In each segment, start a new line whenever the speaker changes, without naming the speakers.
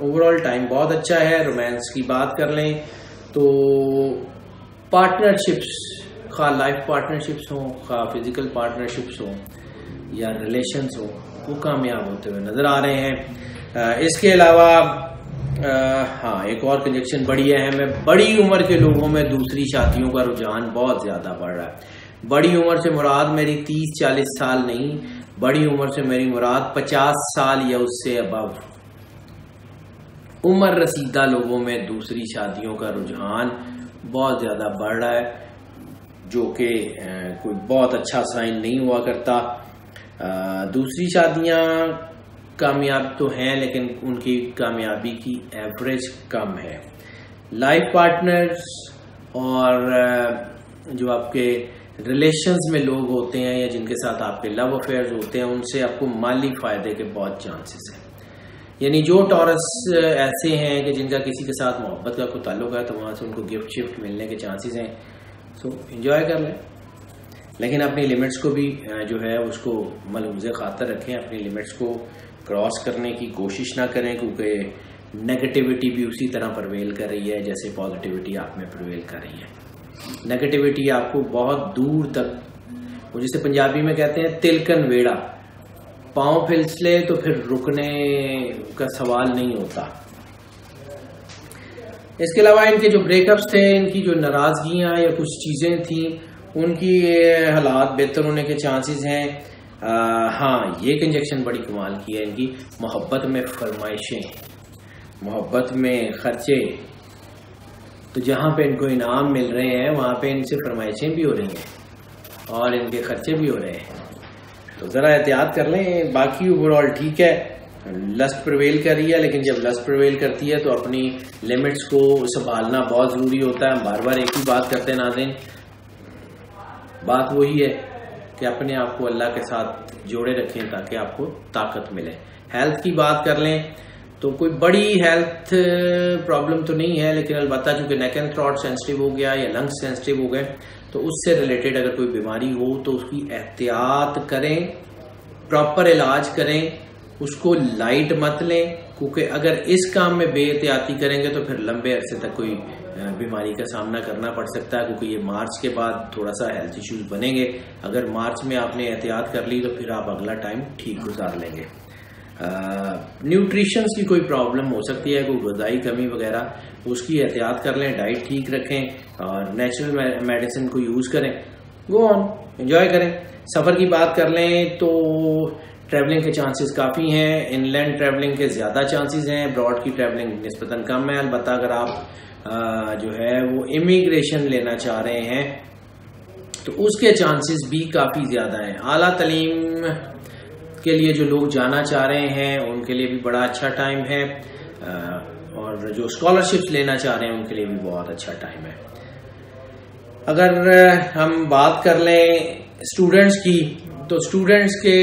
Over all time بہت اچھا ہے. رومانس کی بات کر لیں تو پارٹنرشپس، خواہ لائف پارٹنرشپس ہوں، خواہ فزیکل پارٹنرشپس ہوں یا ریلیشنز ہوں، وہ کامیاب ہوتے ہوئے نظر آ رہے ہیں. اس کے علاوہ ہاں ایک اور کنجکشن بڑی اہم ہے. بڑی عمر کے لوگوں میں دوسری شادیوں کا رجحان بہت زیادہ بڑھ رہا ہے. بڑی عمر سے مراد میری 30-40 سال نہیں، بڑی عمر سے میری مراد 50 سال یا اس سے ابو. عمر رسیدہ لوگوں میں دوسری شادیوں کا رجحان بہت زیادہ بڑھ رہا ہے، جو کہ کوئی بہت اچھا سائن نہیں ہوا کرتا. دوسری شادیاں کامیاب تو ہیں لیکن ان کی کامیابی کی ایوریج کم ہے. لائف پارٹنرز اور جو آپ کے ریلیشنز میں لوگ ہوتے ہیں یا جن کے ساتھ آپ کے لو افیئرز ہوتے ہیں، ان سے آپ کو مالی فائدے کے بہت چانسز ہیں. یعنی جو ٹورس ایسے ہیں کہ جن کا کسی کے ساتھ محبت کا کوئی تعلق ہے تو وہاں سے ان کو گفٹ شفٹ ملنے کے چانسز ہیں. سو انجوائے کر لیں، لیکن اپنی لمٹس کو بھی جو ہے اس کو ملحوظ خاطر رکھیں. اپنی لمٹس کو کراس کرنے کی کوشش نہ کریں، کیونکہ نیگیٹیوٹی بھی اسی طرح پرویل کر رہی ہے جیسے پازیٹیوٹی آپ میں پرویل کر رہی ہے. نیگیٹیوٹی آپ کو بہت دور تک، وہ جسے پنجابی میں کہتے ہیں تلکن ویڑا، پاؤں پھسلے تو پھر رکنے کا سوال نہیں ہوتا. اس کے علاوہ ان کے جو بریک اپس تھے، ان کی جو ناراضگیاں یا کچھ چیزیں تھیں، ان کی حالات بہتر ہونے کے چانسز ہیں. ہاں یہ کنجکشن بڑی کمال کی ہے ان کی. محبت میں فرمائشیں، محبت میں خرچے، تو جہاں پہ ان کو انعام مل رہے ہیں وہاں پہ ان سے فرمائشیں بھی ہو رہی ہیں اور ان کے خرچے بھی ہو رہے ہیں. تو ذرا احتیاط کر لیں. باقی اوور آل ٹھیک ہے، لسٹ پرویل کر رہی ہے، لیکن جب لسٹ پرویل کرتی ہے تو اپنی لمٹس کو سنبھالنا بہت ضروری ہوتا ہے. ہم بار بار ایک ہی بات کرتے ہیں ناظرین، بات وہی ہے کہ اپنے آپ کو اللہ کے ساتھ جوڑے رکھیں تاکہ آپ کو طاقت ملے. ہیلتھ کی بات کر لیں تو کوئی بڑی ہیلتھ پرابلم تو نہیں ہے، لیکن البتہ چونکہ نیک اینڈ تھروٹ سینسٹیو ہو گیا یا لنگس سینسٹیو ہو گئے تو اس سے ریلیٹڈ اگر کوئی بیماری ہو تو اس کی احتیاط کریں، پراپر علاج کریں، اس کو لائٹ مت لیں، کیونکہ اگر اس کام میں بے احتیاطی کریں گے تو پھر لمبے عرصے تک کوئی بیماری کا سامنا کرنا پڑ سکتا ہے، کیونکہ یہ مارچ کے بعد تھوڑا سا ہیلتھ ایشوز بنیں گے. اگر مارچ میں آپ نے احتیاط کر لی تو پھر آپ اگلا ٹائم ٹھیک گزار لیں گے. نیوٹریشنز کی کوئی پرابلم ہو سکتی ہے، کوئی غذائی کمی وغیرہ، اس کی احتیاط کر لیں، ڈائٹ ٹھیک رکھیں اور نیچرل میڈیسن کو یوز کریں. گو آن، انجوائے کریں. سفر کی بات کر لیں تو ٹریولنگ کے چانسز کافی ہیں. ان لینڈ ٹریولنگ کے زیادہ چانسز ہیں، براڈ کی ٹریولنگ نسبتاً کم ہے. البتہ اگر آپ جو ہے وہ امیگریشن لینا چاہ رہے ہیں تو اس کے چانسز بھی کافی زیادہ ہیں. اعلیٰ تعلیم کے لیے جو لوگ جانا چاہ رہے ہیں ان کے لیے بھی بڑا اچھا ٹائم ہے، اور جو اسکالرشپس لینا چاہ رہے ہیں ان کے لیے بھی بہت اچھا ٹائم ہے. اگر ہم بات کر لیں اسٹوڈنٹس کی تو اسٹوڈنٹس کے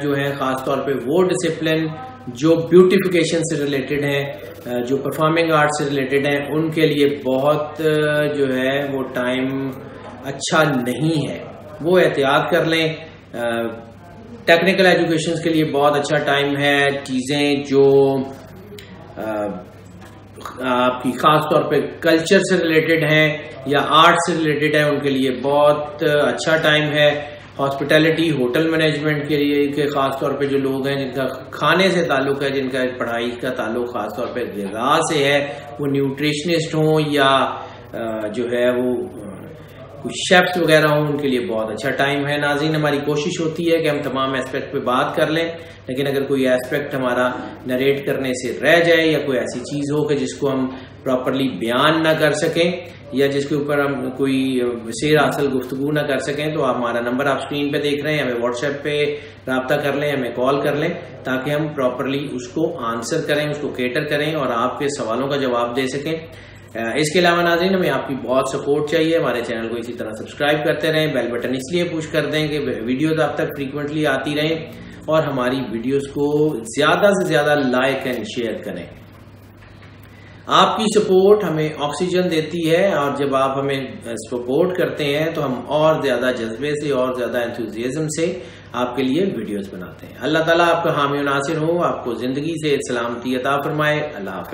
جو ہے خاص طور پہ وہ ڈسپلن جو بیوٹیفیکیشن سے ریلیٹڈ ہیں، جو پرفارمنگ آرٹ سے ریلیٹڈ ہیں، ان کے لیے بہت جو ہے وہ ٹائم اچھا نہیں ہے. وہ احتیاط کر لیں. ٹیکنیکل ایجوکیشن کے لیے بہت اچھا ٹائم ہے. چیزیں جو آپ کی خاص طور پہ کلچر سے ریلیٹڈ ہیں یا آرٹ سے ریلیٹڈ ہیں ان کے لیے بہت اچھا ٹائم ہے. ہاسپٹیلٹی، ہوٹل مینجمنٹ کے لیے کہ خاص طور پہ جو لوگ ہیں جن کا کھانے سے تعلق ہے، جن کا پڑھائی کا تعلق خاص طور پہ غذا سے ہے، وہ نیوٹریشنسٹ ہوں یا جو ہے وہ کچھ شیفس وغیرہ ہوں، ان کے لیے بہت اچھا ٹائم ہے. ناظرین، ہماری کوشش ہوتی ہے کہ ہم تمام ایسپیکٹ پہ بات کر لیں، لیکن اگر کوئی ایسپیکٹ ہمارا نریٹ کرنے سے رہ جائے یا کوئی ایسی چیز ہو کہ جس کو ہم پراپرلی بیان نہ کر سکیں یا جس کے اوپر ہم کوئی سیر حاصل گفتگو نہ کر سکیں تو ہمارا نمبر آپ اسکرین پہ دیکھ رہے ہیں، ہمیں واٹس ایپ پہ رابطہ کر لیں، ہمیں کال کر لیں تاکہ ہم پراپرلی اس کو آنسر کریں، اس کو کیٹر کریں اور آپ کے سوالوں کا جواب دے سکیں. اس کے علاوہ ناظرین، ہمیں آپ کی بہت سپورٹ چاہیے. ہمارے چینل کو اسی طرح سبسکرائب کرتے رہیں، بیل بٹن اس لیے پوش کر دیں کہ ویڈیوز آپ تک فریکوینٹلی آتی رہیں اور ہماری ویڈیوز کو زیادہ سے زیادہ لائک اینڈ شیئر کریں. آپ کی سپورٹ ہمیں آکسیجن دیتی ہے، اور جب آپ ہمیں سپورٹ کرتے ہیں تو ہم اور زیادہ جذبے سے اور زیادہ انتھوزیازم سے آپ کے لیے ویڈیوز بناتے ہیں۔ اللہ تعالیٰ آپ کا حامی و ناصر ہو، آپ کو زندگی سے سلامتی عطا فرمائے۔ اللہ حافظ۔